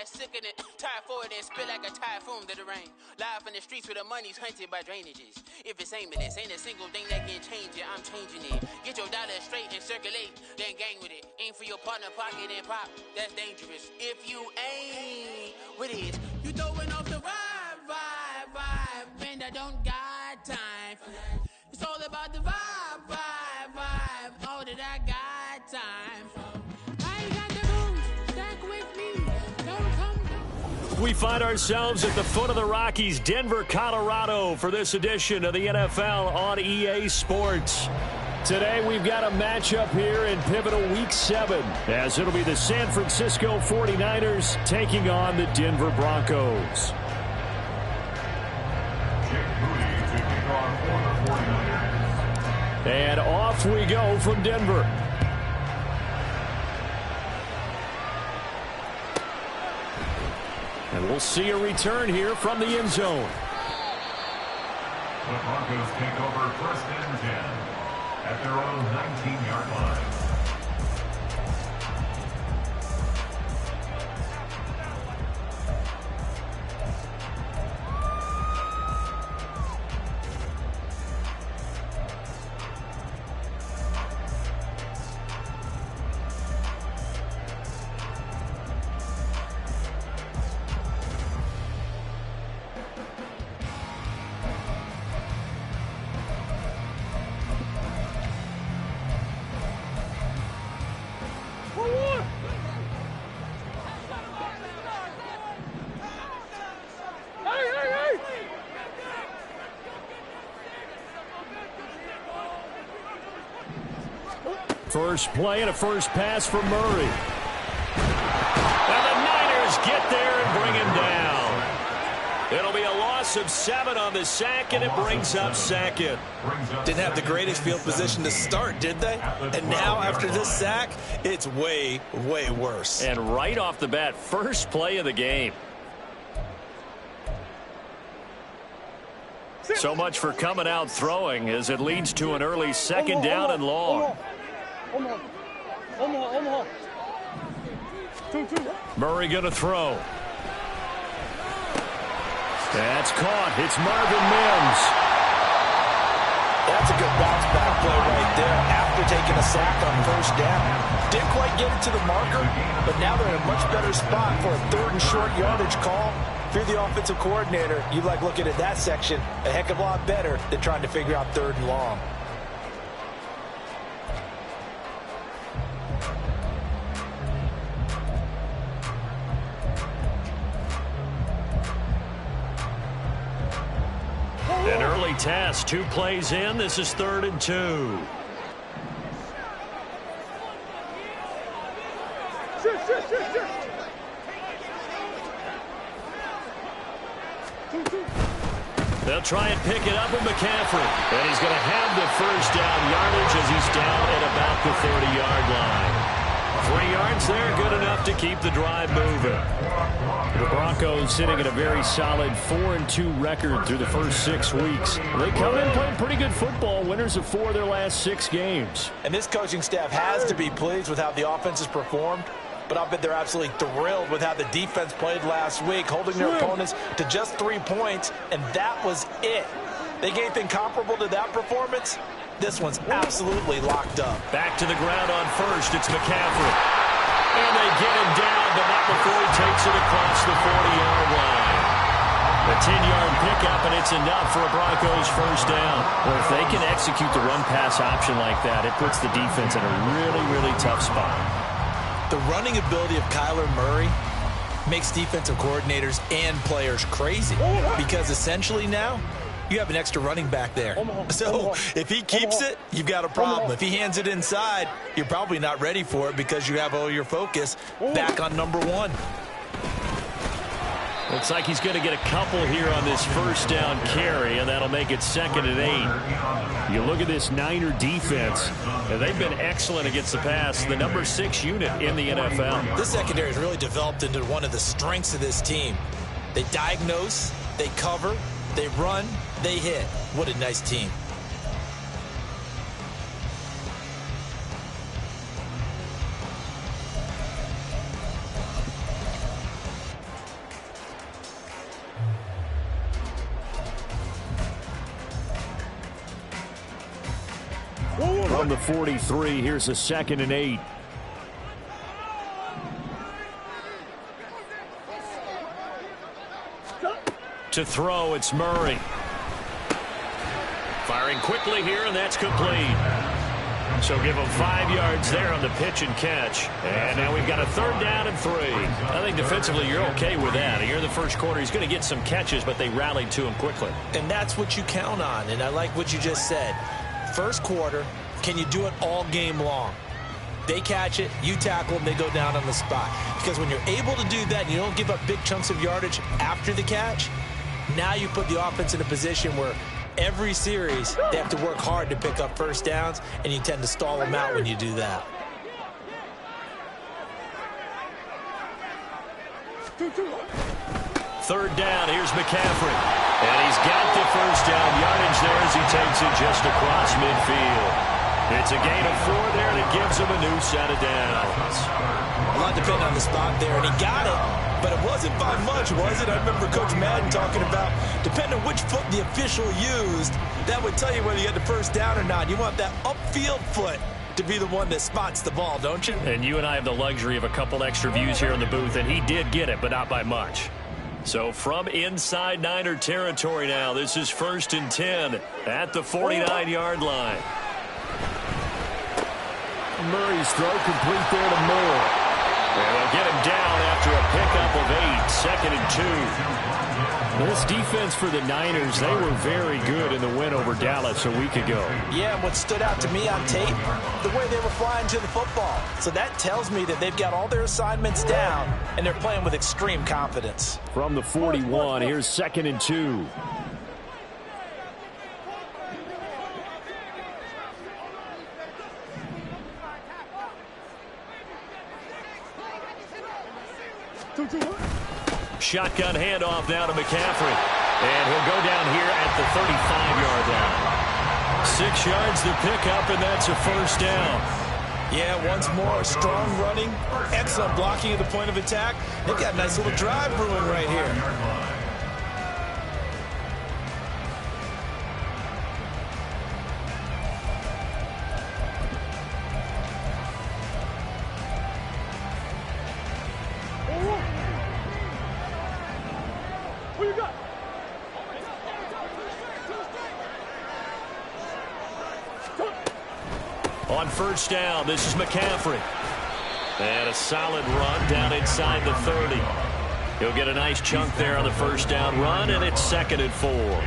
got sick of it, tired for it, and spit like a typhoon to the rain. Live in the streets where the money's hunted by drainages. If it's aimless, ain't a single thing that can change it, I'm changing it. Get your dollar straight and circulate, then gang with it. Aim for your partner, pocket, and pop, that's dangerous. If you ain't with it, you throwing off the vibe, man, I don't got time for that. It's all about the vibe, all that I got time for. We find ourselves at the foot of the Rockies, Denver, Colorado, for this edition of the NFL on EA Sports. Today we've got a matchup here in pivotal Week 7, as it'll be the San Francisco 49ers taking on the Denver Broncos. And off we go from Denver. And we'll see a return here from the end zone. The Broncos take over first and 10 at their own 19-yard line. First play and a first pass for Murray. And the Niners get there and bring him down. It'll be a loss of 7 on the sack, and it brings up second. Didn't have the greatest field position to start, did they? And now, after this sack, it's way, way worse. And right off the bat, first play of the game. So much for coming out throwing, as it leads to an early second down and long. Murray going to throw. That's caught. It's Marvin Mims. That's a good bounce back play right there after taking a sack on first down. Didn't quite get it to the marker, but now they're in a much better spot for a third and short yardage call. If you're the offensive coordinator, you like looking at that section a heck of a lot better than trying to figure out third and long. An early test, 2 plays in. This is 3rd and 2. They'll try and pick it up with McCaffrey. And he's going to have the first down yardage as he's down at about the 30-yard line. 3 yards there, good enough to keep the drive moving. The Broncos sitting at a very solid 4-2 record through the first 6 weeks. They come in playing pretty good football, winners of 4 of their last 6 games. And this coaching staff has to be pleased with how the offense has performed, but I'll bet they're absolutely thrilled with how the defense played last week, holding their opponents to just 3 points, and that was it. They gave anything comparable to that performance? This one's absolutely locked up. Back to the ground on first. It's McCaffrey. And they get him down, but not before he takes it across the 40-yard line. A 10-yard pickup, and it's enough for a Broncos first down. Well, if they can execute the run-pass option like that, it puts the defense in a really, really tough spot. The running ability of Kyler Murray makes defensive coordinators and players crazy, because essentially now you have an extra running back there. So if he keeps it, you've got a problem. If he hands it inside, you're probably not ready for it because you have all your focus back on number 1. Looks like he's going to get a couple here on this first down carry, and that'll make it 2nd and 8. You look at this Niner defense, and they've been excellent against the pass, the number 6 unit in the NFL. This secondary has really developed into one of the strengths of this team. They diagnose, they cover, they run, they hit. What a nice team. From the 43, here's a 2nd and 8. To throw, it's Murray. Firing quickly here, and that's complete. So give him 5 yards there on the pitch and catch. And now we've got a 3rd down and 3. I think defensively you're okay with that. Here in the first quarter, he's going to get some catches, but they rallied to him quickly. And that's what you count on, and I like what you just said. First quarter, can you do it all game long? They catch it, you tackle them, they go down on the spot. Because when you're able to do that and you don't give up big chunks of yardage after the catch, now you put the offense in a position where every series, they have to work hard to pick up first downs, and you tend to stall them out when you do that. Third down, here's McCaffrey. And he's got the first down yardage there as he takes it just across midfield. It's a gain of 4 there, and it gives him a new set of downs. A lot depending on the spot there, and he got it. But it wasn't by much, was it? I remember Coach Madden talking about, depending on which foot the official used, that would tell you whether you had the first down or not. You want that upfield foot to be the one that spots the ball, don't you? And you and I have the luxury of a couple extra views here in the booth, and he did get it, but not by much. So from inside Niner territory now, this is 1st and 10 at the 49-yard line. Murray's throw complete there to Moore. And they'll get him down after a pickup of 8, 2nd and 2. This defense for the Niners, they were very good in the win over Dallas a week ago. Yeah, and what stood out to me on tape, the way they were flying to the football. So that tells me that they've got all their assignments down, and they're playing with extreme confidence. From the 41, here's 2nd and 2. Shotgun handoff now to McCaffrey. And he'll go down here at the 35-yard line. 6 yards to pick up, and that's a first down. Yeah, once more, strong running, excellent blocking at the point of attack. They've got a nice little drive brewing right here. On first down, this is McCaffrey. And a solid run down inside the 30. He'll get a nice chunk there on the first down run, and it's 2nd and 4.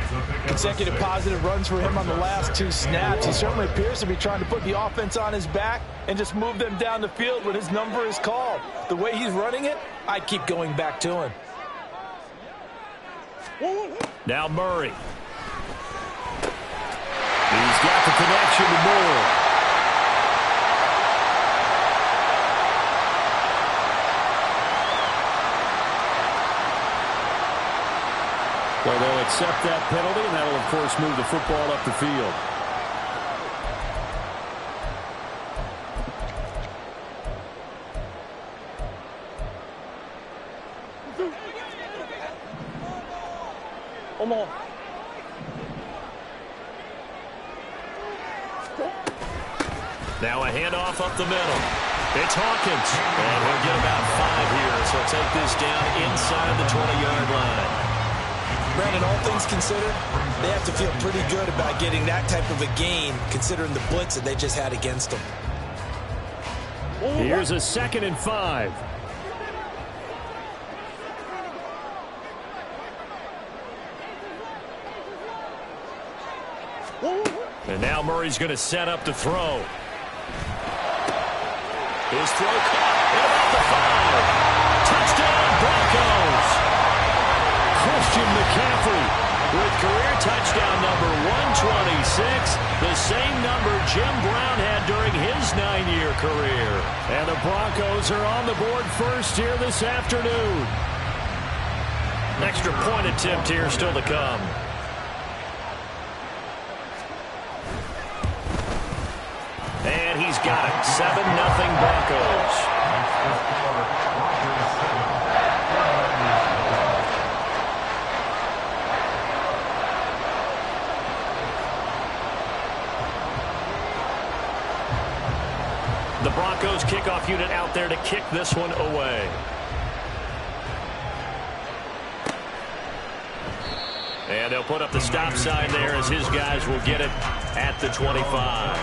Consecutive positive runs for him on the last 2 snaps. He certainly appears to be trying to put the offense on his back and just move them down the field when his number is called. The way he's running it, I keep going back to him. Now Murray. He's got the connection to Moore. Well, they'll accept that penalty, and that'll, of course, move the football up the field. Now a handoff up the middle. It's Hawkins. And he'll get about 5 here, so he'll take this down inside the 20-yard line. Brandon, all things considered, they have to feel pretty good about getting that type of a gain, considering the blitz that they just had against them. Here's a 2nd and 5. And now Murray's going to set up to throw. His throw caught at about the 5. Touchdown, Broncos. Christian McCaffrey with career touchdown number 126, the same number Jim Brown had during his 9-year career. And the Broncos are on the board first here this afternoon. Extra point attempt here still to come. And he's got it. 7-0 Broncos. The Broncos kickoff unit out there to kick this one away. And they'll put up the stop sign there as his guys will get it at the 25.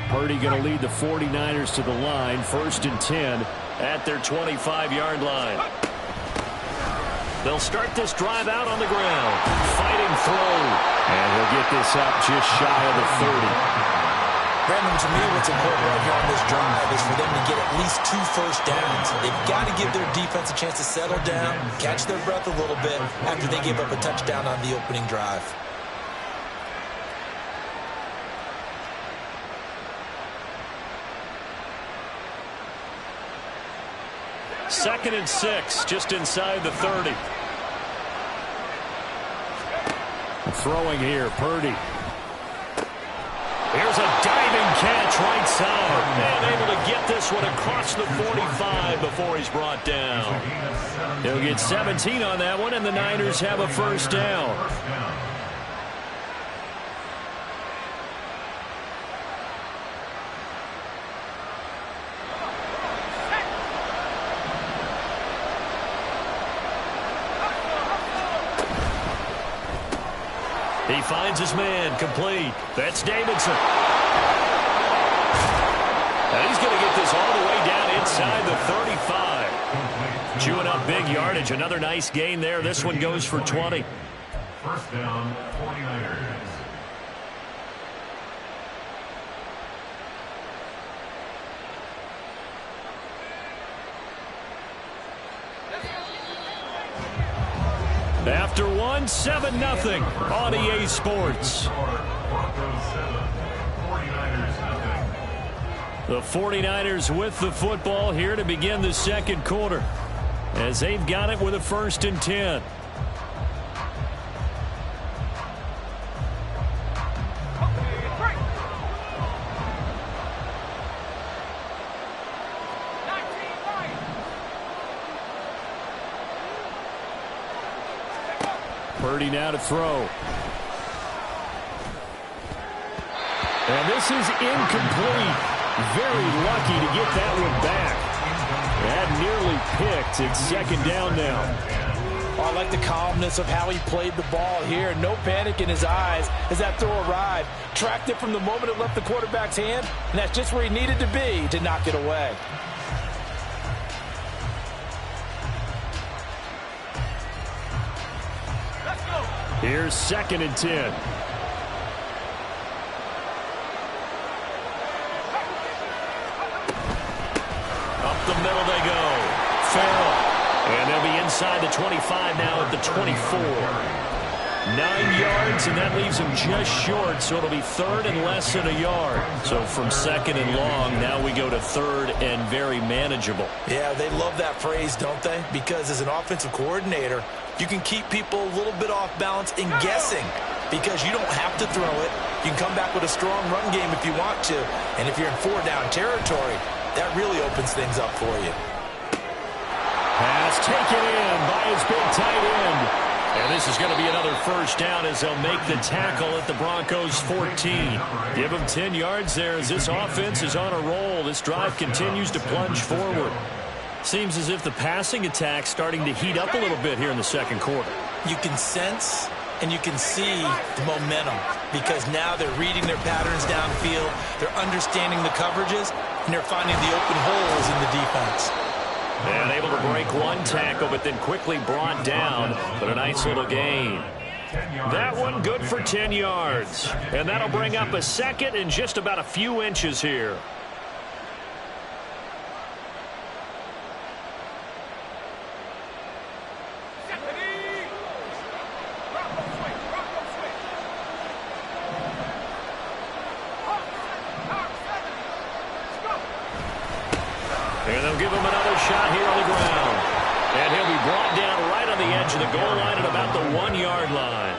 Purdy going to lead the 49ers to the line, 1st and 10 at their 25-yard line. They'll start this drive out on the ground. Fighting through. And he'll get this up just shy of the 30. Brandon, to me, what's important right here on this drive is for them to get at least 2 first downs. They've got to give their defense a chance to settle down, catch their breath a little bit after they give up a touchdown on the opening drive. Second and 6, just inside the 30. Throwing here, Purdy. Here's a diving catch right side. And able to get this one across the 45 before he's brought down. He'll get 17 on that one, and the Niners have a first down. He finds his man, complete. That's Davidson. And he's going to get this all the way down inside the 35. Chewing up big yardage. Another nice gain there. This one goes for 20. First down, 49ers. After one, 7-0 on EA Sports. The 49ers with the football here to begin the second quarter, as they've got it with a 1st and 10. Purdy now to throw. And this is incomplete. Very lucky to get that one back. That nearly picked. It's 2nd down now. I like the calmness of how he played the ball here. No panic in his eyes as that throw arrived. Tracked it from the moment it left the quarterback's hand, and that's just where he needed to be to knock it away. Here's 2nd and 10. Up the middle they go. Farrell. And they'll be inside the 25 now at the 24. 9 yards, and that leaves him just short, so it'll be 3rd and less than a yard. So from 2nd and long, now we go to 3rd and very manageable. Yeah, they love that phrase, don't they? Because as an offensive coordinator, you can keep people a little bit off balance in guessing because you don't have to throw it. You can come back with a strong run game if you want to. And if you're in 4-down territory, that really opens things up for you. Pass taken in by his big tight end. And this is going to be another first down as they'll make the tackle at the Broncos 14. Give them 10 yards there as this offense is on a roll. This drive continues to plunge forward. Seems as if the passing attack's starting to heat up a little bit here in the second quarter. You can sense and you can see the momentum because now they're reading their patterns downfield, they're understanding the coverages, and they're finding the open holes in the defense. And able to break one tackle, but then quickly brought down. But a nice little gain. That one good for 10 yards. And that'll bring up a 2nd and just about a few inches here. And they'll give him another shot goal line at about the 1-yard line.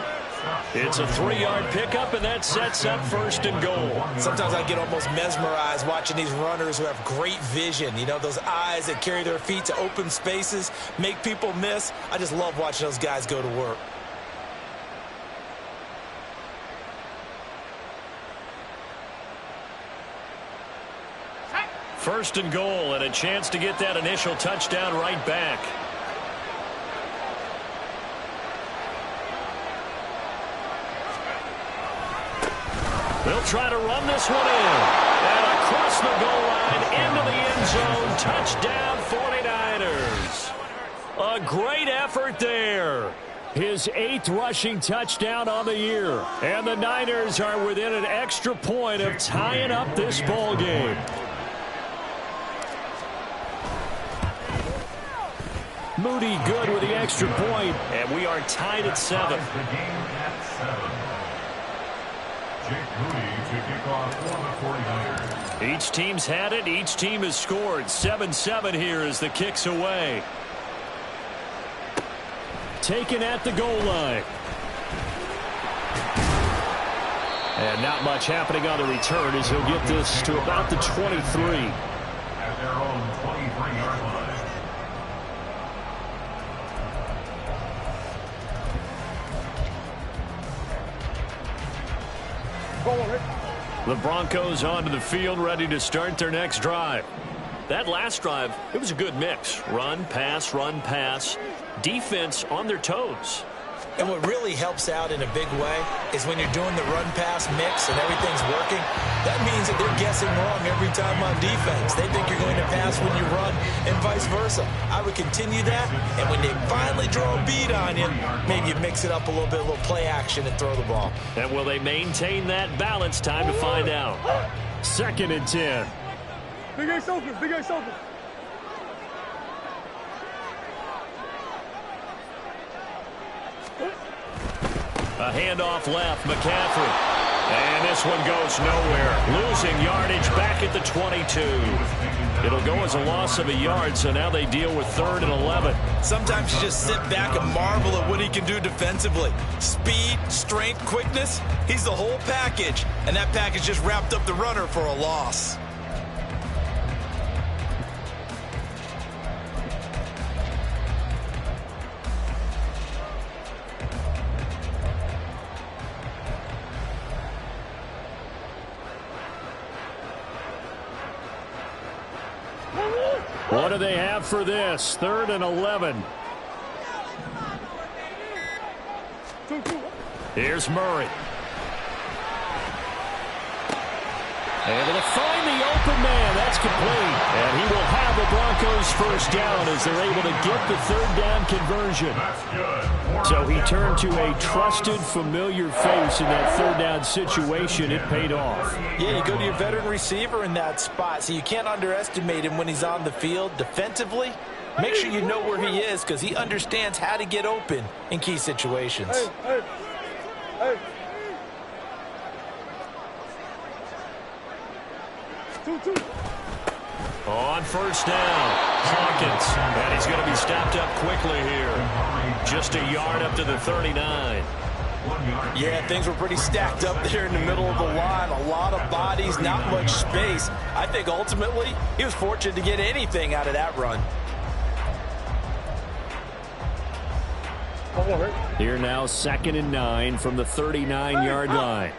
It's a 3-yard pickup, and that sets up first and goal. Sometimes I get almost mesmerized watching these runners who have great vision. You know, those eyes that carry their feet to open spaces, make people miss. I just love watching those guys go to work. First and goal, and a chance to get that initial touchdown right back. They'll try to run this one in. And across the goal line into the end zone. Touchdown 49ers. A great effort there. His 8th rushing touchdown on the year. And the Niners are within an extra point of tying up this ball game. Moody good with the extra point. And we are tied at 7. Each team's had it. Each team has scored. 7-7 here as the kick's away. Taken at the goal line. And not much happening on the return as he'll get this to about the 23. At their own 23-yard line. The Broncos onto the field, ready to start their next drive. That last drive, it was a good mix. Run, pass, defense on their toes. And what really helps out in a big way is when you're doing the run-pass mix and everything's working, that means that they're guessing wrong every time on defense. They think you're going to pass when you run and vice versa. I would continue that, and when they finally draw a beat on you, maybe you mix it up a little bit, a little play action and throw the ball. And will they maintain that balance? Time to find out. 2nd and 10. Big Ace open, Big Ace open. A handoff left, McCaffrey. And this one goes nowhere. Losing yardage back at the 22. It'll go as a loss of a yard, so now they deal with 3rd and 11. Sometimes you just sit back and marvel at what he can do defensively. Speed, strength, quickness, he's the whole package. And that package just wrapped up the runner for a loss. What do they have for this? 3rd and 11. Here's Murray. Able to find the open man. That's complete. And he will have the Broncos first down as they're able to get the 3rd down conversion. So he turned to a trusted, familiar face in that 3rd down situation. It paid off. Yeah, you go to your veteran receiver in that spot, so you can't underestimate him when he's on the field defensively. Make sure you know where he is because he understands how to get open in key situations. Hey. On first down, Hawkins. And he's going to be stopped up quickly here. Just a yard up to the 39. Yeah, things were pretty stacked up there in the middle of the line. A lot of bodies, not much space. I think ultimately he was fortunate to get anything out of that run. Here now, 2nd and 9 from the 39-yard line.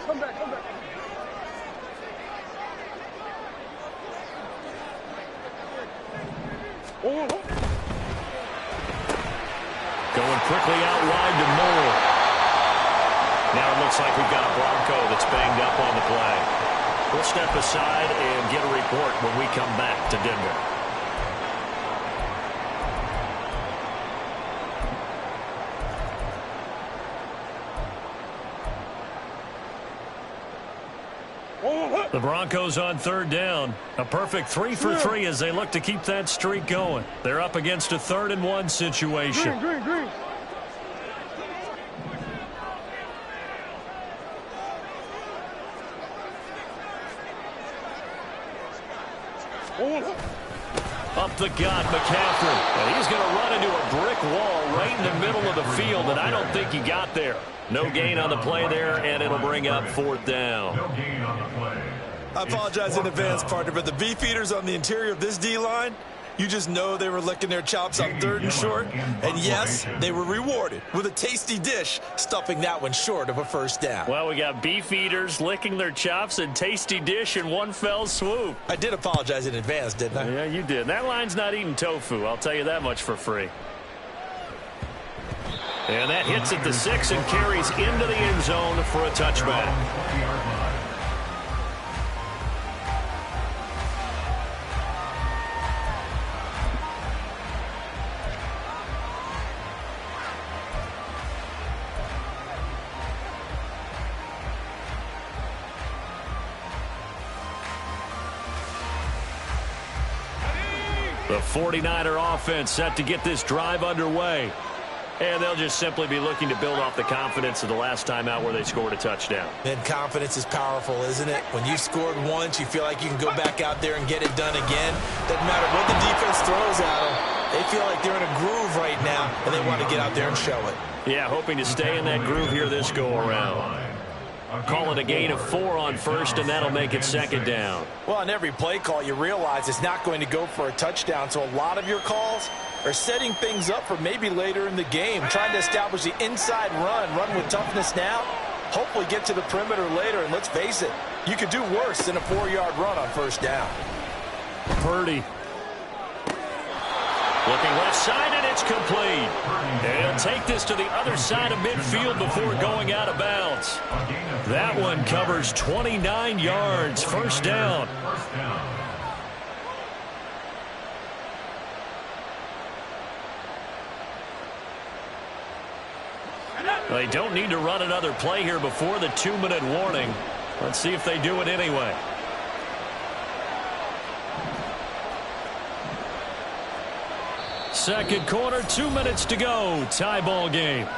Come back. Going quickly out wide to Moore. Now it looks like we've got a Bronco that's banged up on the play. We'll step aside and get a report when we come back to Denver. The Broncos on 3rd down. A perfect 3 for 3 as they look to keep that streak going. They're up against a 3rd and 1 situation. Green. A Up the gut, McCaffrey. And he's going to run into a brick wall right in the middle of the field, and I don't think he got there. No gain on the play there, and it'll bring up 4th down. No gain on the play. I apologize in advance, partner, but the beefeaters on the interior of this D-line, you just know they were licking their chops on 3rd and short. And yes, they were rewarded with a tasty dish, stuffing that one short of a 1st down. Well, we got beefeaters licking their chops and tasty dish in one fell swoop. I did apologize in advance, didn't I? Yeah, you did. That line's not eating tofu. I'll tell you that much for free. And that hits at the 6 and carries into the end zone for a touchback. The 49er offense set to get this drive underway. And they'll just simply be looking to build off the confidence of the last time out where they scored a touchdown. And confidence is powerful, isn't it? When you scored once, you feel like you can go back out there and get it done again. Doesn't matter what the defense throws at them. They feel like they're in a groove right now, and they want to get out there and show it. Yeah, hoping to stay in that groove here this go-around. Call it a gain of 4 on 1st, and that'll make it 2nd down. Well, on every play call, you realize it's not going to go for a touchdown, so a lot of your calls are setting things up for maybe later in the game, trying to establish the inside run with toughness now, hopefully get to the perimeter later, and let's face it, you could do worse than a 4-yard run on 1st down. Purdy. Looking left side, and it's complete. And he'll take this to the other side of midfield before going out of bounds. That one covers 29 yards. 1st down. They don't need to run another play here before the 2-minute warning. Let's see if they do it anyway. Second quarter, 2 minutes to go. Tie ball game.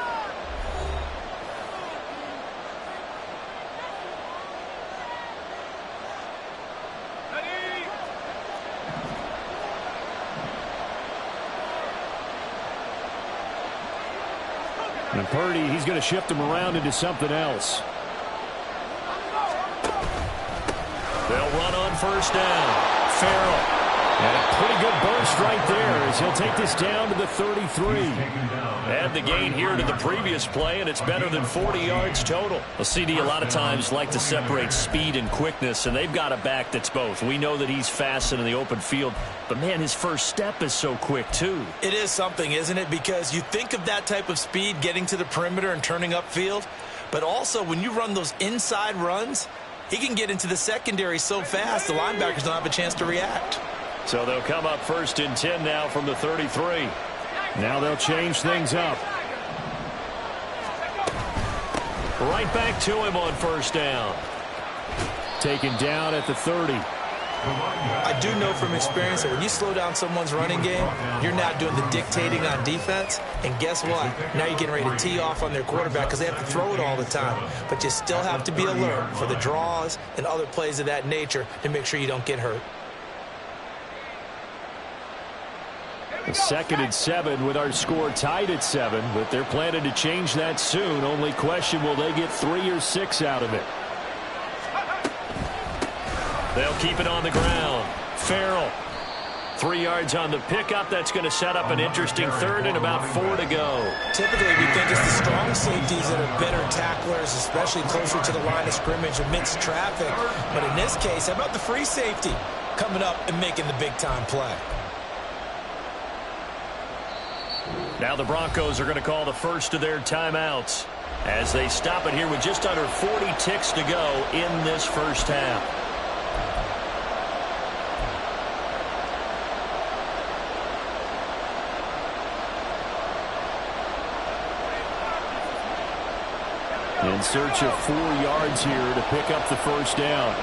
And Purdy, he's going to shift him around into something else. They'll run on 1st down. Farrell. And a pretty good burst right there as he'll take this down to the 33. Add the gain here to the previous play, and it's better than 40 yards total. A CD a lot of times like to separate speed and quickness, and they've got a back that's both. We know that he's fast in the open field, but, man, his first step is so quick, too. It is something, isn't it? Because you think of that type of speed getting to the perimeter and turning upfield, but also when you run those inside runs, he can get into the secondary so fast the linebackers don't have a chance to react. So they'll come up 1st and 10 now from the 33. Now they'll change things up. Right back to him on 1st down. Taken down at the 30. I do know from experience that when you slow down someone's running game, you're not doing the dictating on defense. And guess what? Now you're getting ready to tee off on their quarterback because they have to throw it all the time. But you still have to be alert for the draws and other plays of that nature to make sure you don't get hurt. 2nd and 7 with our score tied at 7, but they're planning to change that soon. Only question, will they get 3 or 6 out of it? They'll keep it on the ground. Farrell, 3 yards on the pickup. That's going to set up an interesting 3rd and about 4 to go. Typically, we think it's the strong safeties that are better tacklers, especially closer to the line of scrimmage amidst traffic. But in this case, how about the free safety coming up and making the big-time play? Now the Broncos are going to call the first of their timeouts as they stop it here with just under 40 ticks to go in this first half. In search of 4 yards here to pick up the 1st down.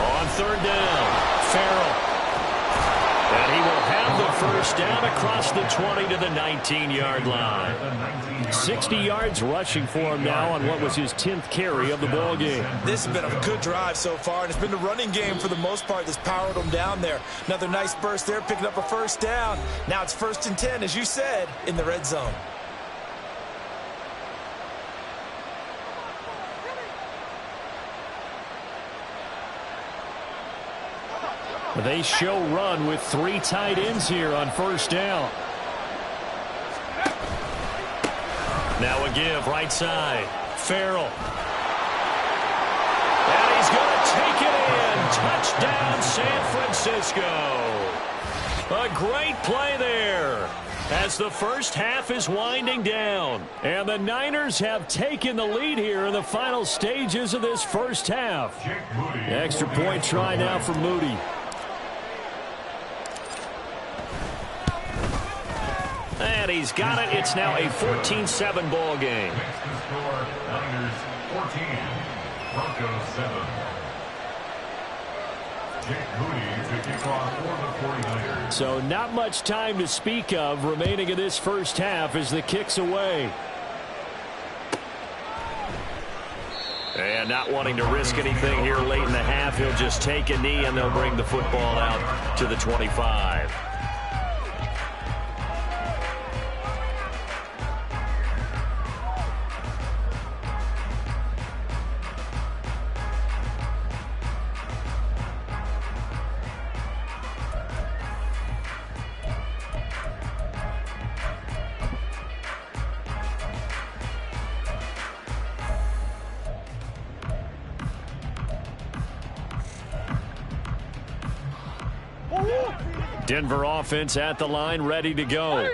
On 3rd down, Farrell. And he will have the first down across the 20 to the 19-yard line. 60 yards rushing for him now on what was his 10th carry of the ball game. This has been a good drive so far, and it's been the running game for the most part that's powered him down there. Another nice burst there, picking up a first down. Now it's 1st and 10, as you said, in the red zone. They show run with 3 tight ends here on first down. Now a give right side. Farrell. And he's going to take it in. Touchdown, San Francisco. A great play there as the first half is winding down. And the Niners have taken the lead here in the final stages of this first half. Extra point try now for Moody. And he's got it. It's now a 14-7 ball game. Next to score, Niners 14, Broncos 7. Jake Moody to kick off for the 49ers. So not much time to speak of remaining in this first half as the kick's away. And not wanting to risk anything here late in the half, he'll just take a knee and they'll bring the football out to the 25. Denver offense at the line, ready to go.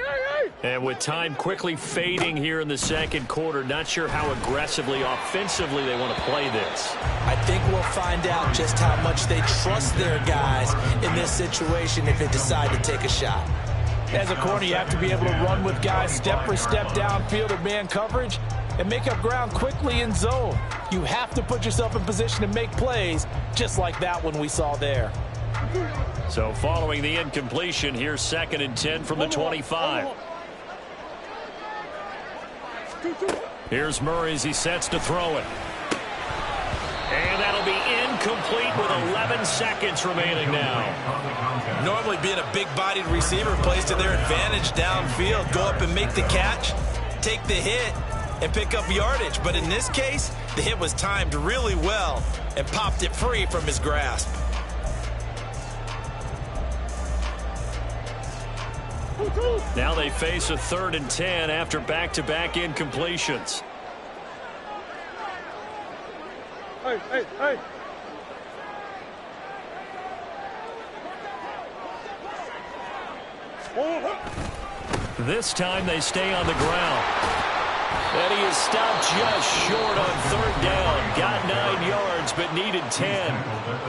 And with time quickly fading here in the second quarter, not sure how aggressively, offensively they want to play this. I think we'll find out just how much they trust their guys in this situation if they decide to take a shot. As a corner, you have to be able to run with guys step for step downfield or man coverage and make up ground quickly in zone. You have to put yourself in position to make plays just like that one we saw there. So following the incompletion, here's 2nd and 10 from the 25. Here's Murray as he sets to throw it. And that'll be incomplete with 11 seconds remaining now. Normally being a big-bodied receiver plays to their advantage downfield. Go up and make the catch, take the hit, and pick up yardage. But in this case, the hit was timed really well and popped it free from his grasp. Now they face a 3rd and 10 after back-to-back incompletions. Hey, hey, hey. This time they stay on the ground. And he is stopped just short on 3rd down. Got 9 yards, but needed 10.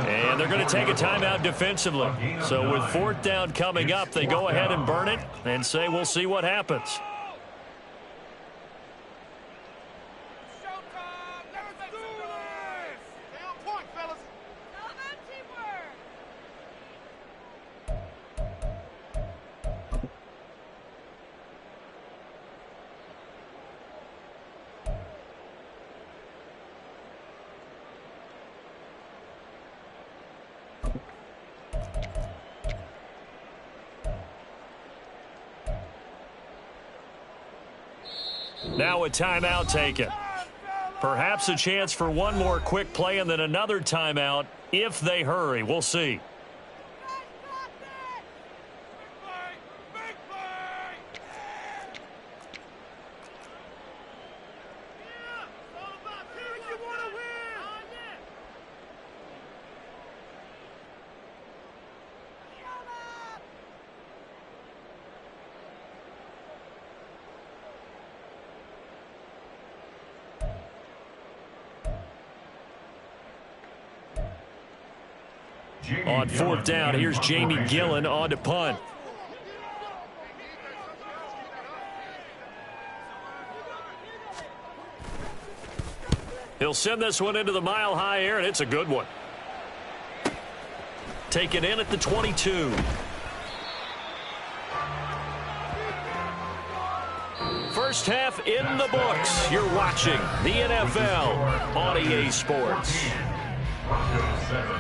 And they're going to take a timeout defensively. So with 4th down coming up, they go ahead and burn it and say we'll see what happens. Now a timeout taken. Perhaps a chance for one more quick play and then another timeout if they hurry. We'll see. On 4th down, here's Jamie Gillen on to punt. He'll send this one into the mile-high air, and it's a good one. Taken in at the 22. First half in the books. You're watching the NFL on EA Sports. Broncos 7.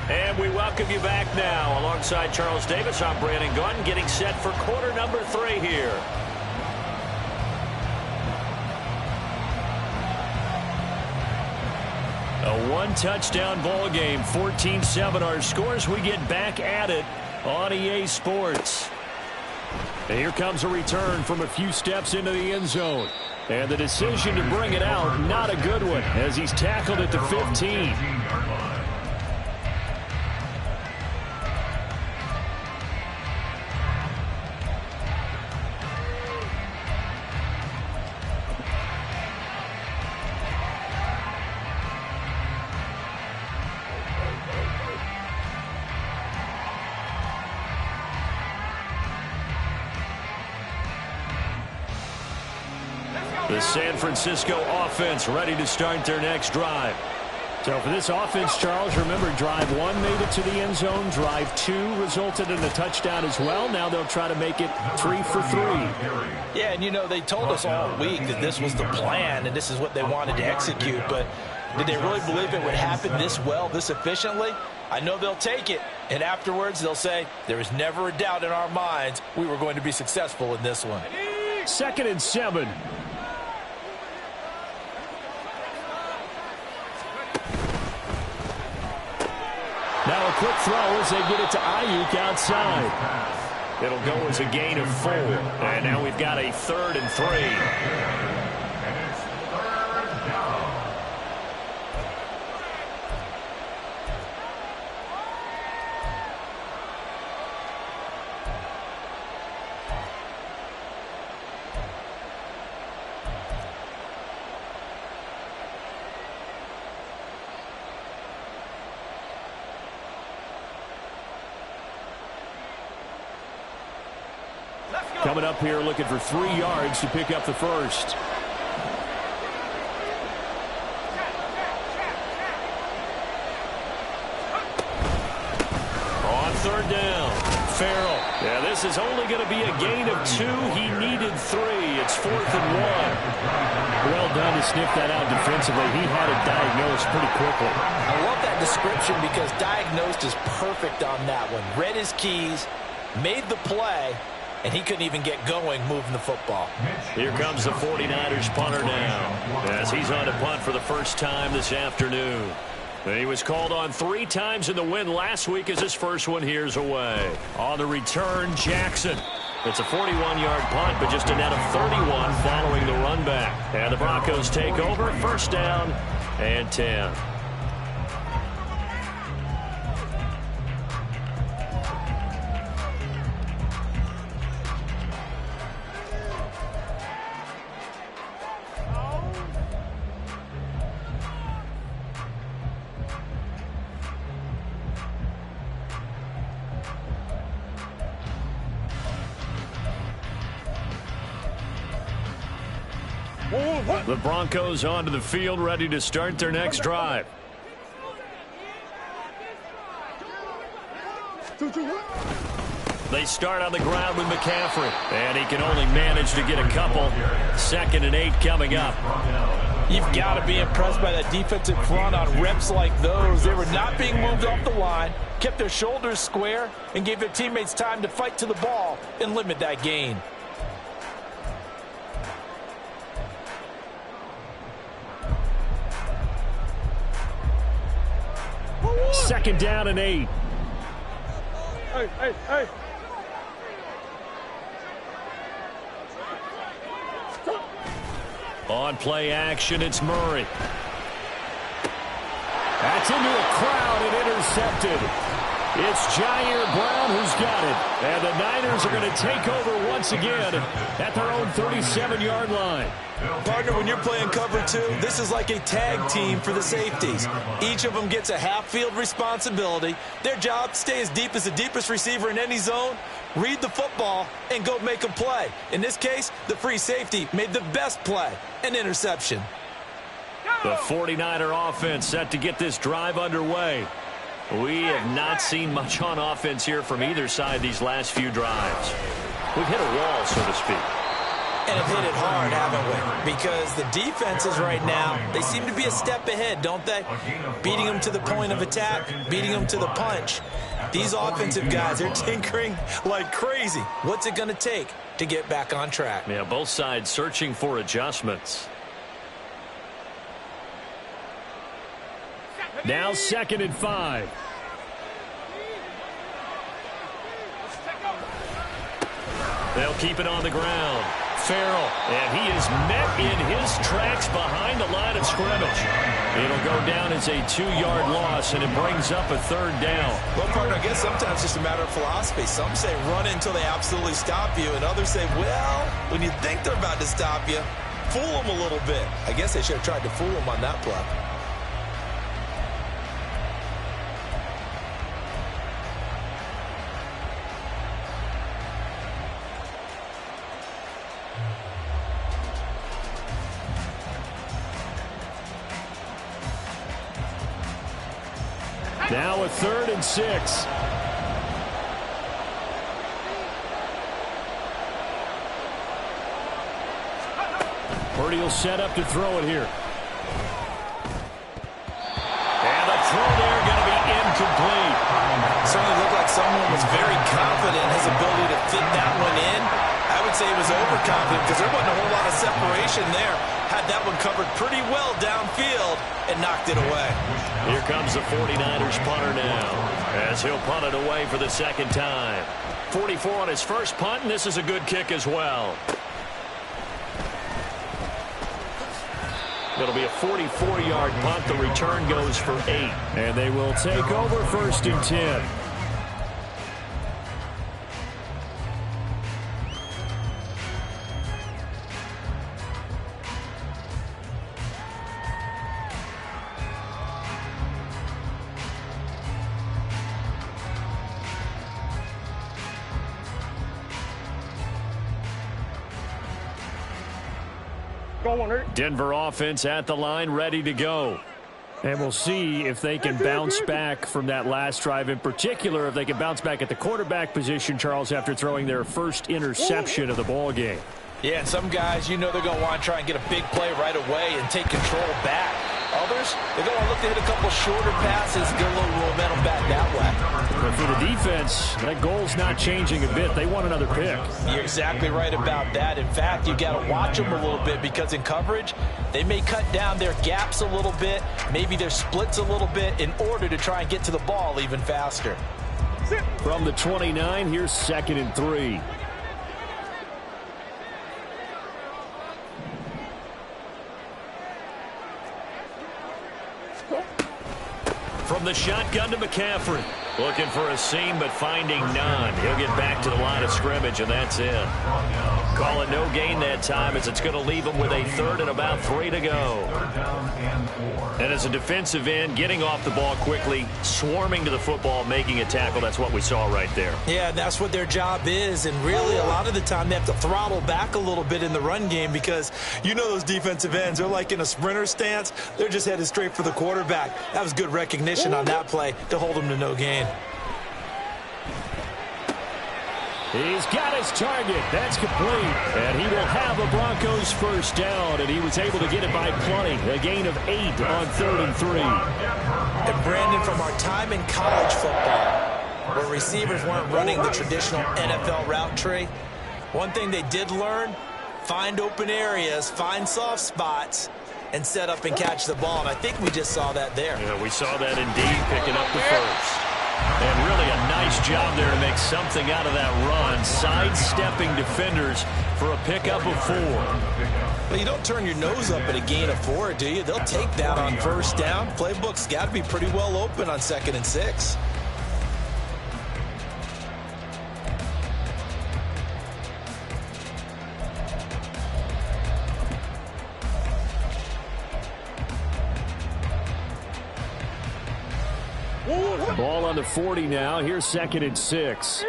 And we welcome you back now. Alongside Charles Davis, I'm Brandon Gunn, getting set for quarter number 3 here. A one-touchdown ball game, 14-7 our scores. We get back at it on EA Sports. And here comes a return from a few steps into the end zone. And the decision to bring it out, not a good one, as he's tackled at the 15. The San Francisco offense ready to start their next drive. So for this offense, Charles, remember drive 1 made it to the end zone. Drive 2 resulted in a touchdown as well. Now they'll try to make it 3 for 3. Yeah, and you know, they told us all week that this was the plan and this is what they wanted to execute. But did they really believe it would happen this well, this efficiently? I know they'll take it. And afterwards, they'll say, there was never a doubt in our minds we were going to be successful in this one. 2nd and 7. Now a quick throw as they get it to Ayuk outside. It'll go as a gain of 4. And now we've got a 3rd and 3. And it's 3rd down. Coming up here looking for 3 yards to pick up the first. On 3rd down, Farrell. Yeah, this is only going to be a gain of 2. He needed 3. It's 4th and 1. Well done to sniff that out defensively. He had it diagnosed pretty quickly. I love that description because diagnosed is perfect on that one. Read his keys, made the play, and he couldn't even get going moving the football. Here comes the 49ers punter now, as he's on to punt for the first time this afternoon. He was called on 3 times in the win last week as his first one here's away. On the return, Jackson. It's a 41-yard punt, but just a net of 31 following the run back. And the Broncos take over, 1st down and 10. The Broncos onto the field, ready to start their next drive. They start on the ground with McCaffrey, and he can only manage to get a couple. 2nd and 8 coming up. You've got to be impressed by that defensive front on reps like those. They were not being moved off the line, kept their shoulders square, and gave their teammates time to fight to the ball and limit that gain. Second down and 8. Hey, hey, hey. On play action, it's Murray. That's into a crowd and intercepted. It's Jair Brown who's got it. And the Niners are going to take over once again at their own 37-yard line. Partner, when you're playing cover two, this is like a tag team for the safeties. Each of them gets a half-field responsibility. Their job, stay as deep as the deepest receiver in any zone, read the football, and go make a play. In this case, the free safety made the best play, an interception. The 49er offense set to get this drive underway. We have not seen much on offense here from either side these last few drives. We've hit a wall, so to speak. And have hit it hard, haven't we? Because the defenses right now, they seem to be a step ahead, don't they? Beating them to the point of attack, beating them to the punch. These offensive guys, they're tinkering like crazy. What's it going to take to get back on track? Yeah, both sides searching for adjustments. Now 2nd and 5. They'll keep it on the ground. Farrell, and he is met in his tracks behind the line of scrimmage. It'll go down as a 2-yard loss, and it brings up a 3rd down. Well, partner, I guess sometimes it's just a matter of philosophy. Some say run until they absolutely stop you, and others say, well, when you think they're about to stop you, fool them a little bit. I guess they should have tried to fool them on that play. Now a 3rd and 6. Purdy will set up to throw it here. And the throw there going to be incomplete. Certainly looked like someone was very confident in his ability to fit that one in. I would say he was overconfident because there wasn't a whole lot of separation there. Had that one covered pretty well downfield and knocked it away. Here comes the 49ers punter now, as he'll punt it away for the 2nd time. 44 on his first punt, and this is a good kick as well. It'll be a 44-yard punt. The return goes for 8. And they will take over 1st and 10. Denver offense at the line, ready to go. And we'll see if they can bounce back from that last drive, in particular, if they can bounce back at the quarterback position, Charles, after throwing their first interception of the ball game. Yeah, and some guys, you know they're going to want to try and get a big play right away and take control back. Others, they're going to look to hit a couple shorter passes, get a little momentum back that way. But for the defense, that goal's not changing a bit. They want another pick. You're exactly right about that. In fact, you got to watch them a little bit because in coverage, they may cut down their gaps a little bit, maybe their splits a little bit in order to try and get to the ball even faster. From the 29, here's 2nd and 3. From the shotgun to McCaffrey. Looking for a seam, but finding none. He'll get back to the line of scrimmage, and that's it. Call it no gain that time, as it's going to leave him with a 3rd and about 3 to go. And as a defensive end, getting off the ball quickly, swarming to the football, making a tackle, that's what we saw right there. Yeah, that's what their job is, and really a lot of the time they have to throttle back a little bit in the run game because you know those defensive ends, they're like in a sprinter stance. They're just headed straight for the quarterback. That was good recognition on that play to hold him to no gain. He's got his target. That's complete. And he will have a Broncos first down, and he was able to get it by plenty. A gain of 8 on 3rd and 3. And Brandon, from our time in college football, where receivers weren't running the traditional NFL route tree, one thing they did learn, find open areas, find soft spots, and set up and catch the ball. And I think we just saw that there. Yeah, we saw that indeed, picking up the first. And really a nice job there to make something out of that run, sidestepping defenders for a pickup of 4. Well, you don't turn your nose up at a gain of 4, do you? They'll take that on first down. Playbook's got to be pretty well open on 2nd and 6. Ball on the 40 now. Here's 2nd and 6. Easy.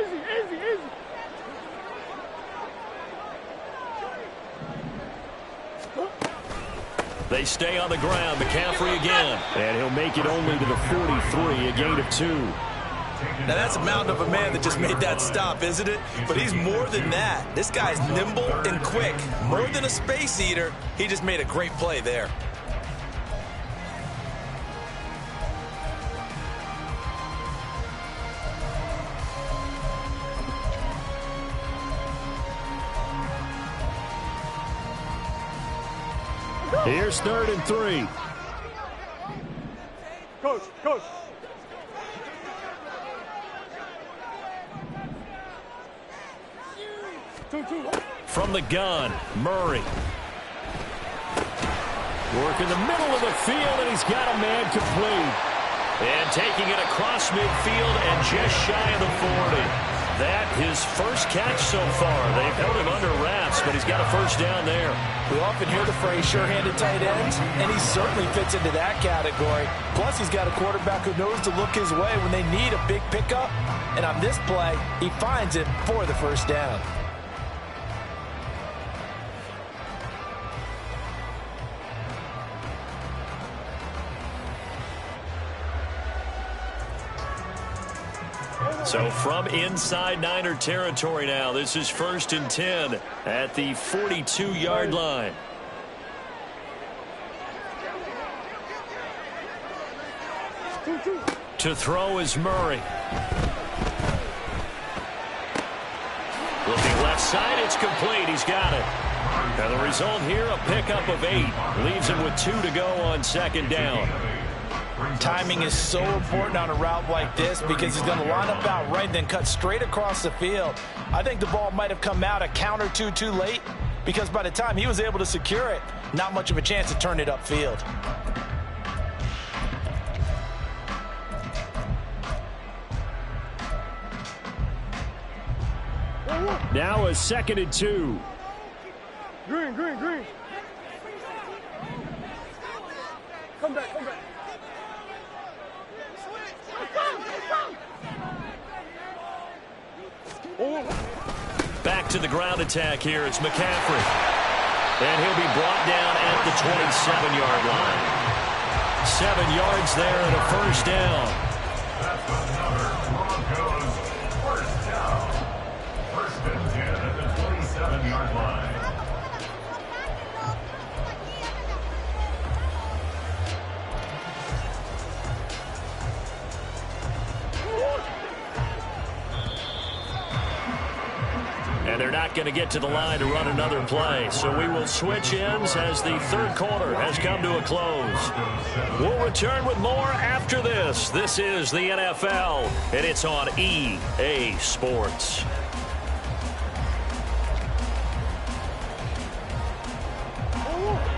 They stay on the ground. McCaffrey again. And he'll make it only to the 43, a gain of 2. Now, that's a mountain of a man that just made that stop, isn't it? But he's more than that. This guy's nimble and quick. More than a space eater, he just made a great play there. Here's 3rd and 3. Coach. Two. From the gun, Murray. Work in the middle of the field, and he's got a man complete. And taking it across midfield and just shy of the 40. That his first catch so far. They've held him under wraps, but he's got a first down there. We often hear the phrase sure-handed tight ends, and he certainly fits into that category. Plus, he's got a quarterback who knows to look his way when they need a big pickup. And on this play, he finds it for the first down. So from inside Niner territory now, this is 1st and 10 at the 42-yard line. To throw is Murray. Looking left side, it's complete. He's got it. Now the result here, a pickup of 8. Leaves him with 2 to go on 2nd down. Timing is so important on a route like this because he's going to line up out right and then cut straight across the field. I think the ball might have come out a count or two too late because by the time he was able to secure it, not much of a chance to turn it upfield. Now a 2nd and 2. Green. Come back. Back to the ground attack here. It's McCaffrey. And he'll be brought down at the 27-yard line. 7 yards there and a first down. That's another Broncos first down. 1st and 10 at the 27-yard line. And they're not going to get to the line to run another play. So we will switch ends as the 3rd quarter has come to a close. We'll return with more after this. This is the NFL, and it's on EA Sports.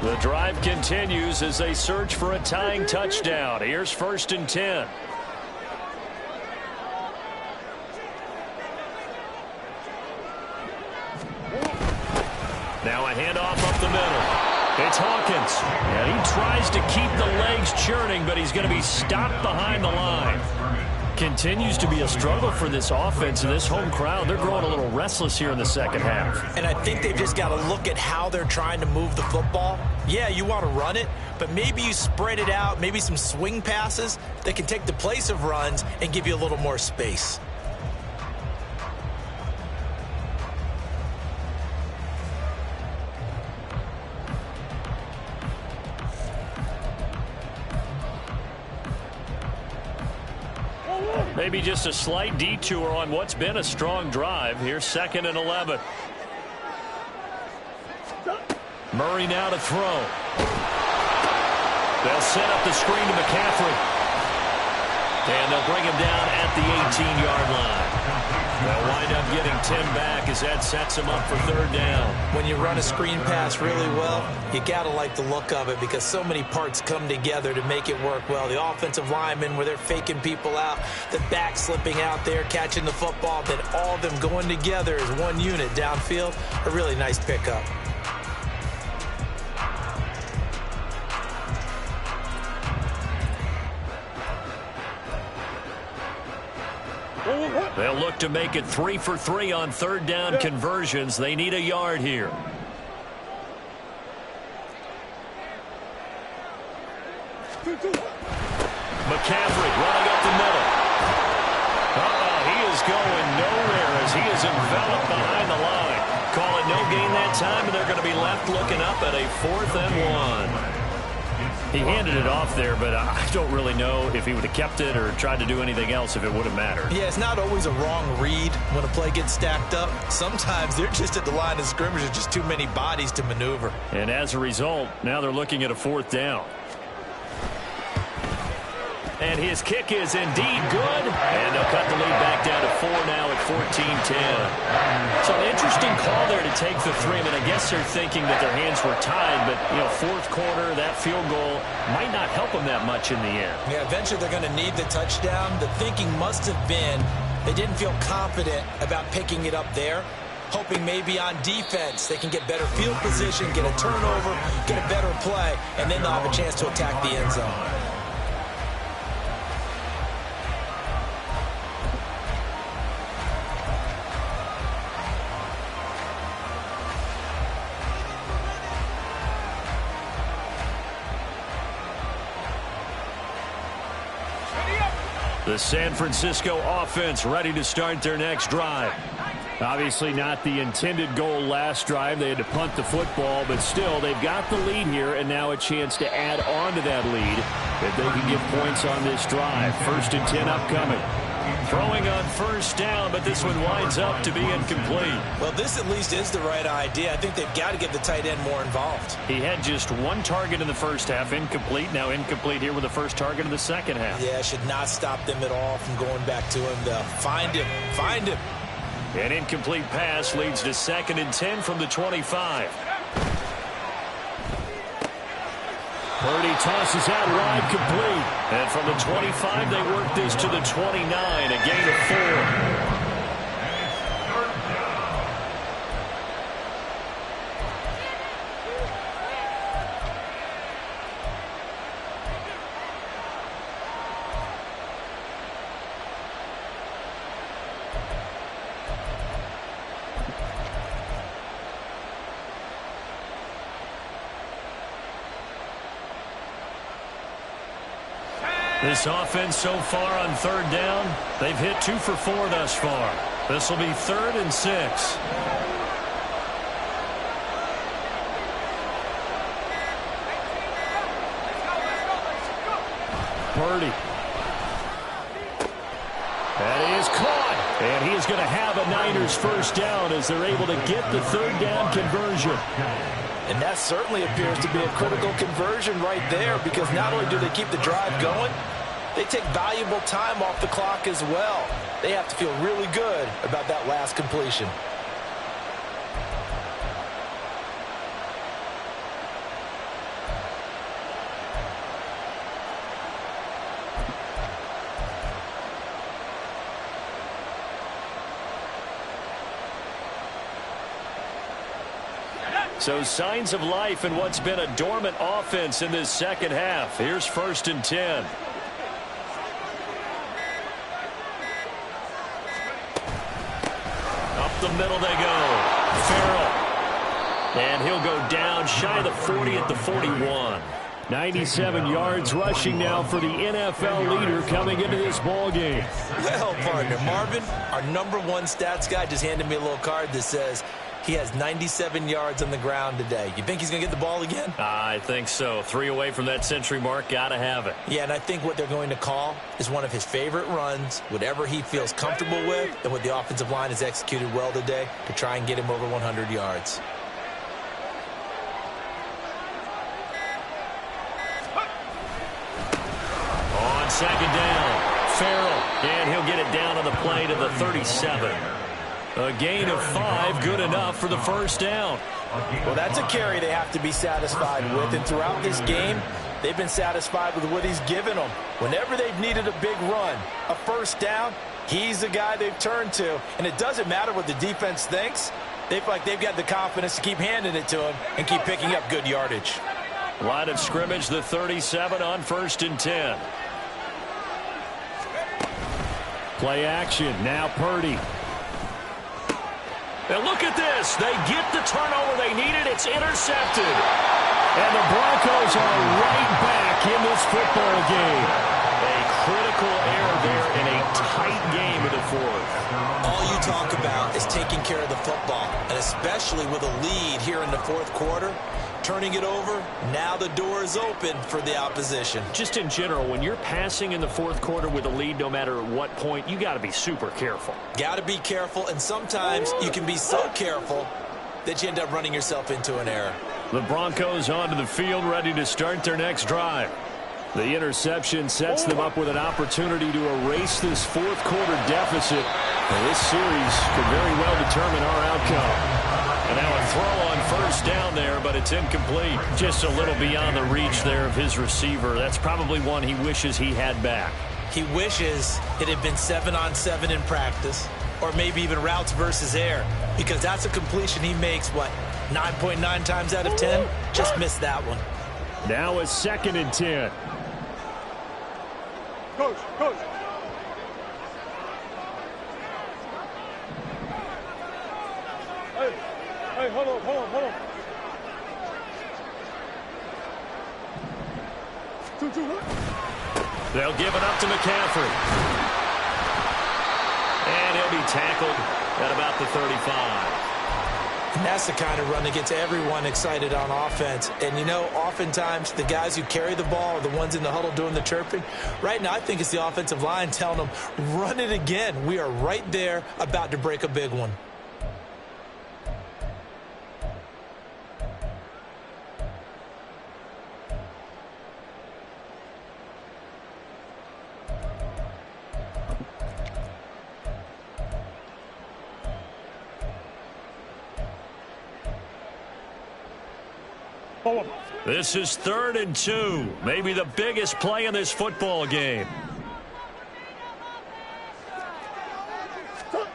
The drive continues as they search for a tying touchdown. Here's 1st and 10. Now a handoff up the middle. It's Hawkins. And he tries to keep the legs churning, but he's going to be stopped behind the line. Continues to be a struggle for this offense and this home crowd. They're growing a little restless here in the 2nd half. And I think they've just got to look at how they're trying to move the football. Yeah, you want to run it, but maybe you spread it out, maybe some swing passes that can take the place of runs and give you a little more space. Maybe just a slight detour on what's been a strong drive. Here's 2nd and 11. Murray now to throw. They'll set up the screen to McCaffrey. And they'll bring him down at the 18-yard line. They'll wind up getting 10 back as that sets him up for 3rd down. When you run a screen pass really well, you got to like the look of it because so many parts come together to make it work well. The offensive linemen where they're faking people out, the back slipping out there, catching the football, then all of them going together as one unit downfield. A really nice pickup. They'll look to make it 3 for 3 on third down conversions. They need a yard here. McCaffrey running up the middle. He is going nowhere as he is enveloped behind the line. Call it no gain that time, and they're going to be left looking up at a 4th and 1. He handed it off there, but I don't really know if he would have kept it or tried to do anything else if it would have mattered. Yeah, it's not always a wrong read when a play gets stacked up. Sometimes they're just at the line of scrimmage. There's just too many bodies to maneuver. And as a result, now they're looking at a 4th down. And his kick is indeed good. And they'll cut the lead back down to 4 now at 14-10. So an interesting call there to take the 3. I mean, I guess they're thinking that their hands were tied, but, you know, 4th quarter, that field goal might not help them that much in the end. Yeah, eventually they're going to need the touchdown. The thinking must have been they didn't feel confident about picking it up there, hoping maybe on defense they can get better field position, get a turnover, get a better play, and then they'll have a chance to attack the end zone. The San Francisco offense ready to start their next drive. Obviously not the intended goal last drive. They had to punt the football, but still they've got the lead here and now a chance to add on to that lead if they can get points on this drive. 1st and 10 upcoming. Throwing on 1st down, but this one winds up to be incomplete. Well, this at least is the right idea. I think they've got to get the tight end more involved. He had just 1 target in the first half, incomplete. Now incomplete here with the first target in the second half. Yeah, should not stop them at all from going back to him. Find him. Find him. An incomplete pass leads to 2nd and 10 from the 25. Purdy tosses out wide, complete. And from the 25, they work this to the 29, a gain of 4. This offense so far on 3rd down, they've hit 2 for 4 thus far. This will be 3rd and 6. Purdy. That is caught. And he is going to have a Niners 1st down as they're able to get the 3rd down conversion. And that certainly appears to be a critical conversion right there, because not only do they keep the drive going, they take valuable time off the clock as well. They have to feel really good about that last completion. So signs of life in what's been a dormant offense in this second half. Here's 1st and 10. Up the middle they go. Farrell. And he'll go down shy of the 40 at the 41. 97 yards rushing now for the NFL leader coming into this ball game. Well, partner, Marvin, our #1 stats guy just handed me a little card that says he has 97 yards on the ground today. You think he's going to get the ball again? I think so. 3 away from that century mark. Got to have it. Yeah, and I think what they're going to call is one of his favorite runs, whatever he feels comfortable with, and what the offensive line has executed well today to try and get him over 100 yards. On 2nd down, Farrell, and he'll get it down on the play to the 37. A gain of 5, good enough for the 1st down. Well, that's a carry they have to be satisfied with, and throughout this game, they've been satisfied with what he's given them. Whenever they've needed a big run, a 1st down, he's the guy they've turned to, and it doesn't matter what the defense thinks. They feel like they've got the confidence to keep handing it to him and keep picking up good yardage. Line of scrimmage, the 37 on 1st and 10. Play action. Now Purdy. And look at this. They get the turnover they needed. It's intercepted. And the Broncos are right back in this football game. A critical error there in a tight game in the fourth. All you talk about is taking care of the football, and especially with a lead here in the fourth quarter. Turning it over, now the door is open for the opposition. Just in general, when you're passing in the fourth quarter with a lead, no matter at what point, you got to be super careful. Got to be careful, and sometimes you can be so careful that you end up running yourself into an error. The Broncos onto the field, ready to start their next drive. The interception sets them up with an opportunity to erase this fourth quarter deficit. And this series could very well determine our outcome. And now a throw on first down there, but it's incomplete. Just a little beyond the reach there of his receiver. That's probably one he wishes he had back. He wishes it had been 7-on-7 in practice, or maybe even routes versus air, because that's a completion he makes, 9.9 times out of 10? Just missed that one. Now a 2nd and 10. Coach. Hey, hold on. 2-2. They'll give it up to McCaffrey. And he'll be tackled at about the 35. And that's the kind of run that gets everyone excited on offense. And, you know, oftentimes the guys who carry the ball are the ones in the huddle doing the chirping. Right now, I think it's the offensive line telling them, run it again. We are right there about to break a big one. This is 3rd and 2. Maybe the biggest play in this football game. Looking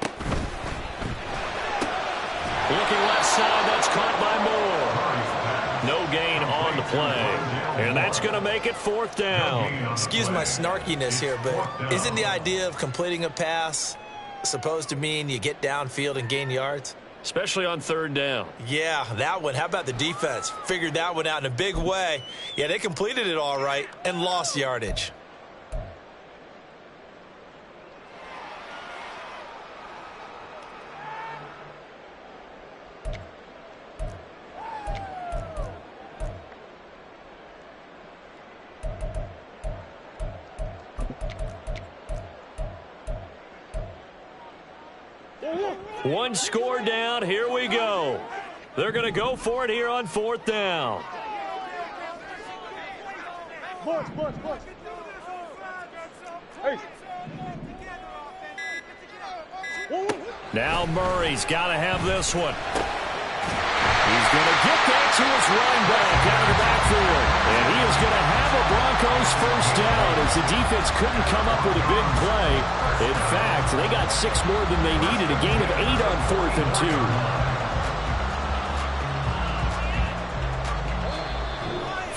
left side, that's caught by Moore. No gain on the play. And that's going to make it 4th down. Excuse my snarkiness here, but isn't the idea of completing a pass supposed to mean you get downfield and gain yards? Especially on 3rd down. Yeah, that one. How about the defense? Figured that one out in a big way. Yeah, they completed it all right and lost yardage. One score down. Here we go. They're going to go for it here on 4th down. Push. Hey. Now Murray's got to have this one. He's going to get that to his running back out of the backfield. And he is going to have a Broncos first down as the defense couldn't come up with a big play. In fact, they got 6 more than they needed. A gain of 8 on 4th and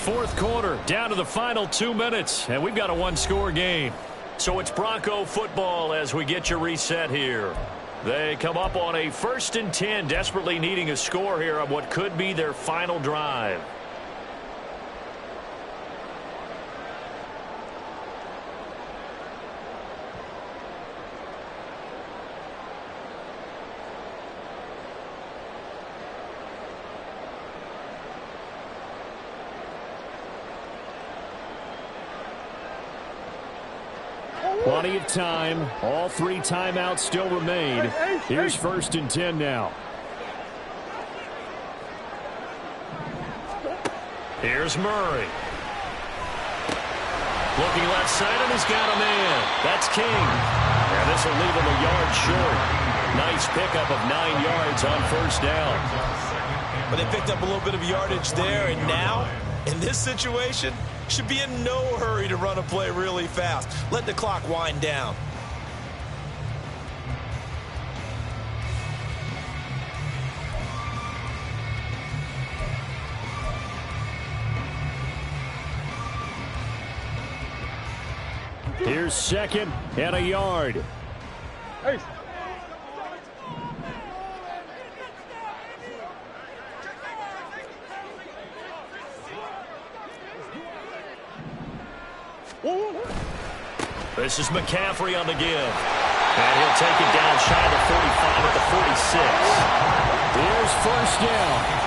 2. Fourth quarter, down to the final 2 minutes, and we've got a 1-score game. So it's Bronco football as we get you reset here. They come up on a 1st and 10, desperately needing a score here on what could be their final drive. Plenty of time. All 3 timeouts still remain. Here's 1st and 10 now. Here's Murray. Looking left side, and he's got a man. That's King. And this will leave him a yard short. Nice pickup of 9 yards on 1st down. But they picked up a little bit of yardage there, and now, in this situation, should be in no hurry to run a play really fast. Let the clock wind down. Here's 2nd and a yard. Hey. This is McCaffrey on the give. And he'll take it down shy of the 45 at the 46. Here's first down.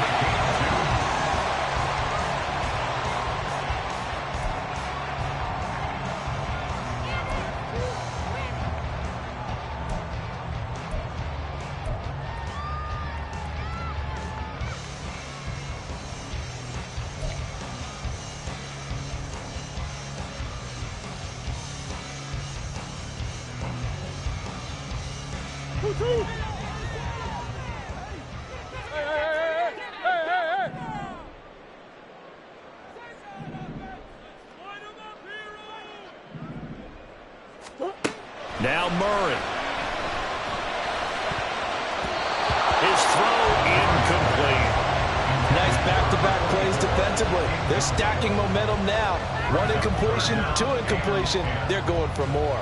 Now Murray. His throw incomplete. Nice back-to-back plays defensively. They're stacking momentum now. One incompletion, two incompletion. They're going for more.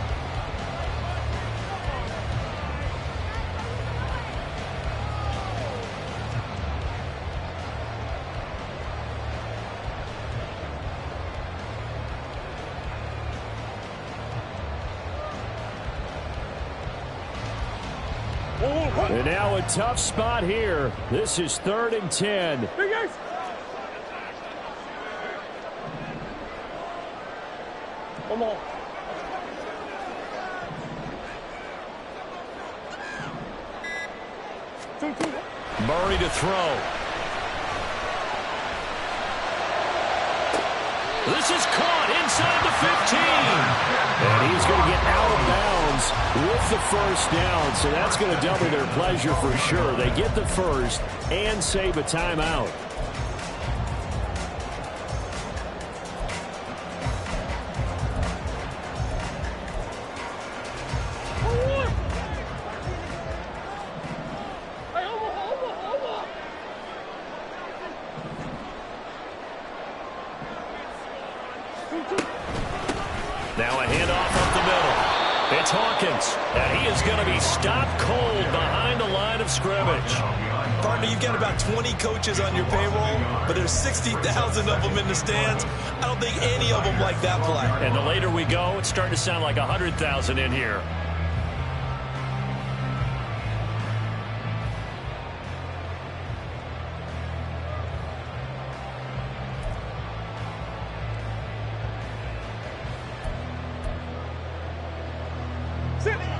And now a tough spot here. This is 3rd and 10. Big Ace. Come on. Murray to throw. This is caught inside the 15. And he's going to get out of bounds with the first down. So that's going to double their pleasure for sure. They get the first and save a timeout. Now a handoff up the middle. It's Hawkins, and he is going to be stopped cold behind the line of scrimmage. Partner, you've got about 20 coaches on your payroll, but there's 60,000 of them in the stands. I don't think any of them like that play. And the later we go, it's starting to sound like 100,000 in here.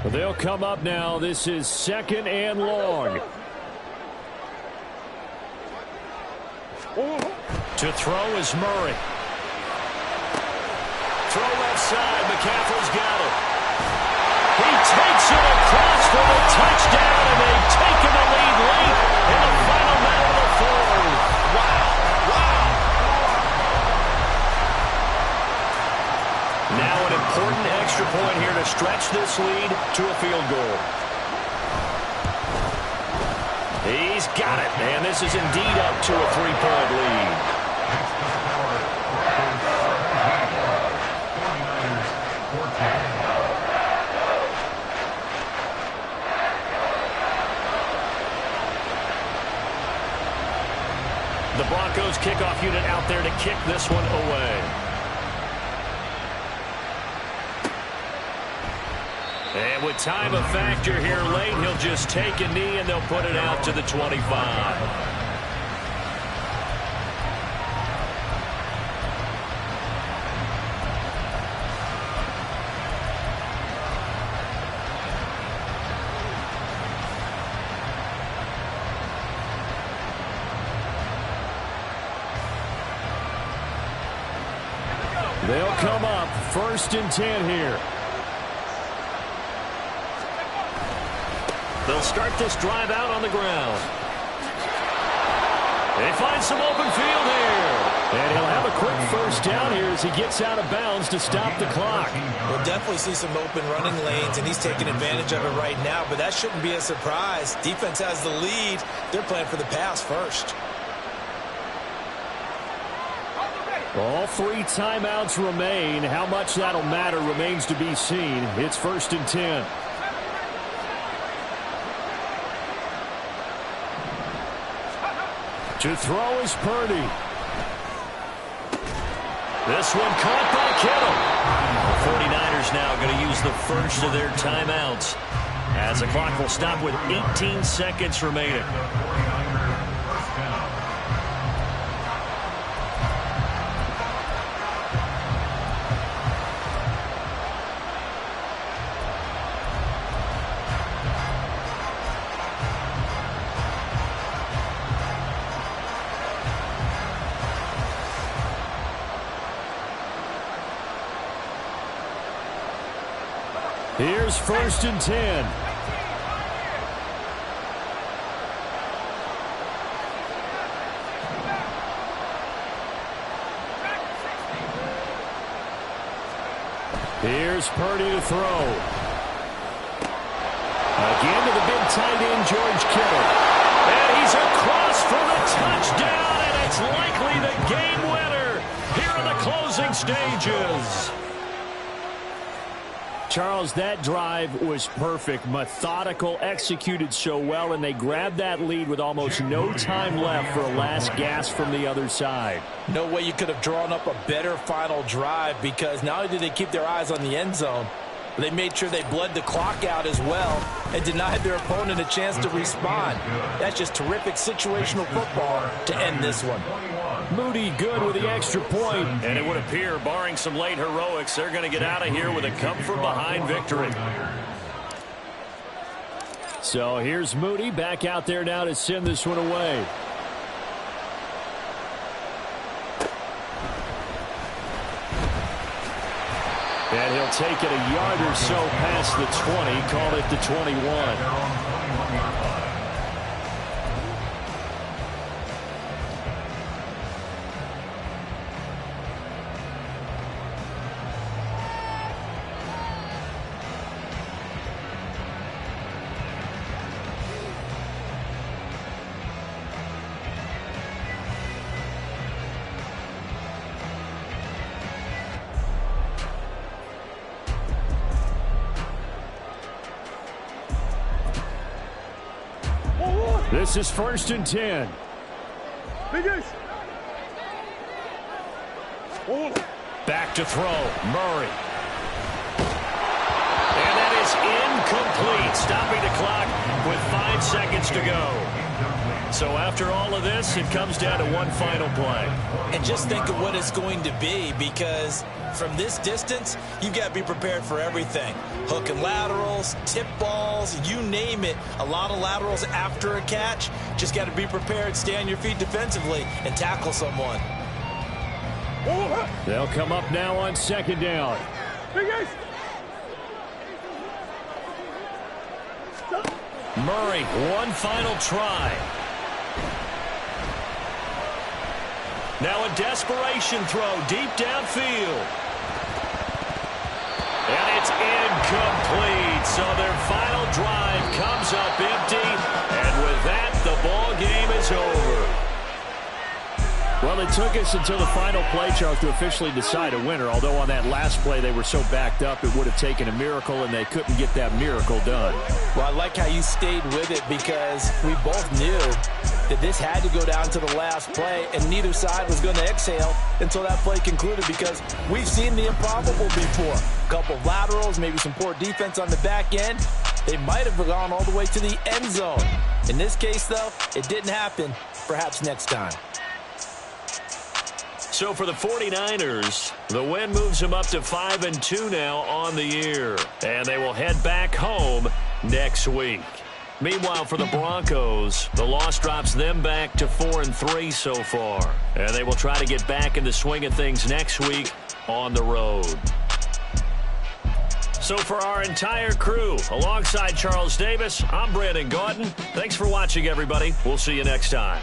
They'll come up now. This is 2nd and long. To throw is Murray. Throw left side. McCaffrey's got it. He takes it across for the touchdown, and they've taken the lead late in the final minute of the fourth. Now an important extra point here to stretch this lead to a field goal. He's got it, and this is indeed up to a 3-point lead. The Broncos kickoff unit out there to kick this one away. And with time a factor here late, he'll just take a knee and they'll put it out to the 25. They'll come up 1st and 10 here. They'll start this drive out on the ground. They find some open field here. And he'll have a quick first down here as he gets out of bounds to stop the clock. We'll definitely see some open running lanes, and he's taking advantage of it right now, but that shouldn't be a surprise. Defense has the lead. They're playing for the pass first. All 3 timeouts remain. How much that'll matter remains to be seen. It's 1st and 10. To throw is Purdy. This one caught by Kittle. The 49ers now going to use the first of their timeouts as the clock will stop with 18 seconds remaining. Here's 1st and 10. Here's Purdy to throw. Again to the big tight end, George Kittle. And he's across for the touchdown, and it's likely the game winner here in the closing stages. Charles, that drive was perfect, methodical, executed so well, and they grabbed that lead with almost no time left for a last gasp from the other side. No way you could have drawn up a better final drive, because not only did they keep their eyes on the end zone, but they made sure they bled the clock out as well and denied their opponent a chance to respond. That's just terrific situational football to end this one. Moody good with the extra point. And it would appear, barring some late heroics, they're going to get out of here with a come-from-behind victory. So here's Moody back out there now to send this one away. And he'll take it a yard or so past the 20, call it the 21. This is 1st and 10. Back to throw, Murray. And that is incomplete, stopping the clock with 5 seconds to go. So after all of this, it comes down to one final play. And just think of what it's going to be, because from this distance, you've got to be prepared for everything. Hook and laterals, tip balls, you name it. A lot of laterals after a catch. Just got to be prepared, stay on your feet defensively, and tackle someone. They'll come up now on 2nd down. Murray, one final try. Now a desperation throw deep downfield. And it's incomplete. So their final drive comes up empty. And with that, the ball game is over. Well, it took us until the final play, Charles, to officially decide a winner. Although on that last play they were so backed up, it would have taken a miracle, and they couldn't get that miracle done. Well, I like how you stayed with it, because we both knew that this had to go down to the last play, and neither side was going to exhale until that play concluded, because we've seen the improbable before. A couple of laterals, maybe some poor defense on the back end. They might have gone all the way to the end zone. In this case, though, it didn't happen. Perhaps next time. So for the 49ers, the win moves them up to 5-2 now on the year. And they will head back home next week. Meanwhile, for the Broncos, the loss drops them back to 4-3 so far. And they will try to get back in the swing of things next week on the road. So for our entire crew, alongside Charles Davis, I'm Brandon Gaudin. Thanks for watching, everybody. We'll see you next time.